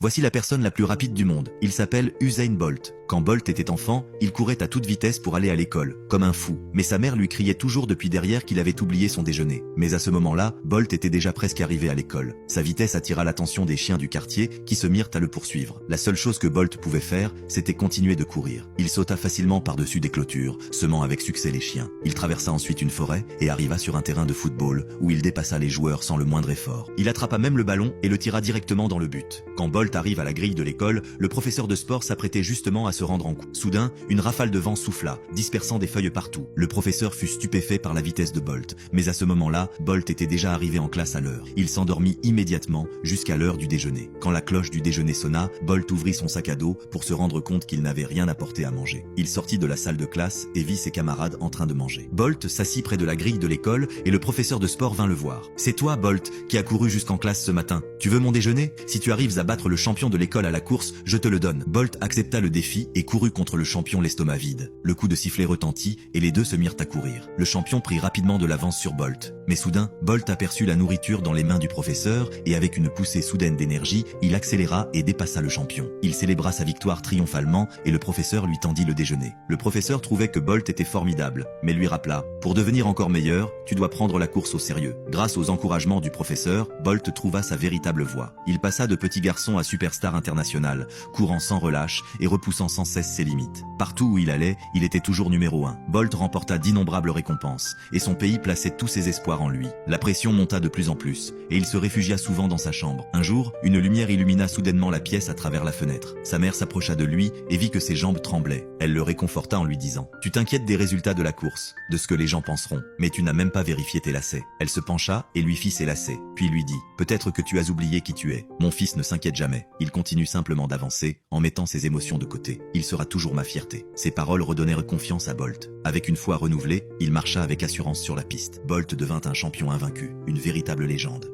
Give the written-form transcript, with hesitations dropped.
Voici la personne la plus rapide du monde. Il s'appelle Usain Bolt. Quand Bolt était enfant, il courait à toute vitesse pour aller à l'école, comme un fou. Mais sa mère lui criait toujours depuis derrière qu'il avait oublié son déjeuner. Mais à ce moment-là, Bolt était déjà presque arrivé à l'école. Sa vitesse attira l'attention des chiens du quartier qui se mirent à le poursuivre. La seule chose que Bolt pouvait faire, c'était continuer de courir. Il sauta facilement par-dessus des clôtures, semant avec succès les chiens. Il traversa ensuite une forêt et arriva sur un terrain de football où il dépassa les joueurs sans le moindre effort. Il attrapa même le ballon et le tira directement dans le but. Quand Bolt arrive à la grille de l'école, le professeur de sport s'apprêtait justement à se rendre en coup. Soudain, une rafale de vent souffla, dispersant des feuilles partout. Le professeur fut stupéfait par la vitesse de Bolt, mais à ce moment-là, Bolt était déjà arrivé en classe à l'heure. Il s'endormit immédiatement jusqu'à l'heure du déjeuner. Quand la cloche du déjeuner sonna, Bolt ouvrit son sac à dos pour se rendre compte qu'il n'avait rien apporté à manger. Il sortit de la salle de classe et vit ses camarades en train de manger. Bolt s'assit près de la grille de l'école et le professeur de sport vint le voir. « C'est toi, Bolt, qui a couru jusqu'en classe ce matin. Tu veux mon déjeuner? Si tu arrives à battre le champion de l'école à la course, je te le donne. » Bolt accepta le défi et courut contre le champion l'estomac vide. Le coup de sifflet retentit et les deux se mirent à courir. Le champion prit rapidement de l'avance sur Bolt. Mais soudain, Bolt aperçut la nourriture dans les mains du professeur et avec une poussée soudaine d'énergie, il accéléra et dépassa le champion. Il célébra sa victoire triomphalement et le professeur lui tendit le déjeuner. Le professeur trouvait que Bolt était formidable, mais lui rappela « Pour devenir encore meilleur, tu dois prendre la course au sérieux. » Grâce aux encouragements du professeur, Bolt trouva sa véritable voie. Il passa de petit garçon à superstar international, courant sans relâche et repoussant sans cesse ses limites. Partout où il allait, il était toujours numéro 1. Bolt remporta d'innombrables récompenses et son pays plaçait tous ses espoirs en lui. La pression monta de plus en plus et il se réfugia souvent dans sa chambre. Un jour, une lumière illumina soudainement la pièce à travers la fenêtre. Sa mère s'approcha de lui et vit que ses jambes tremblaient. Elle le réconforta en lui disant « Tu t'inquiètes des résultats de la course, de ce que les gens penseront, mais tu n'as même pas vérifié tes lacets. » Elle se pencha et lui fit ses lacets, puis lui dit « Peut-être que tu as oublié qui tu es. Mon fils ne s'inquiète jamais. Il continue simplement d'avancer en mettant ses émotions de côté. Il sera toujours ma fierté. » Ces paroles redonnèrent confiance à Bolt. Avec une foi renouvelée, il marcha avec assurance sur la piste. Bolt devint un champion invaincu, une véritable légende.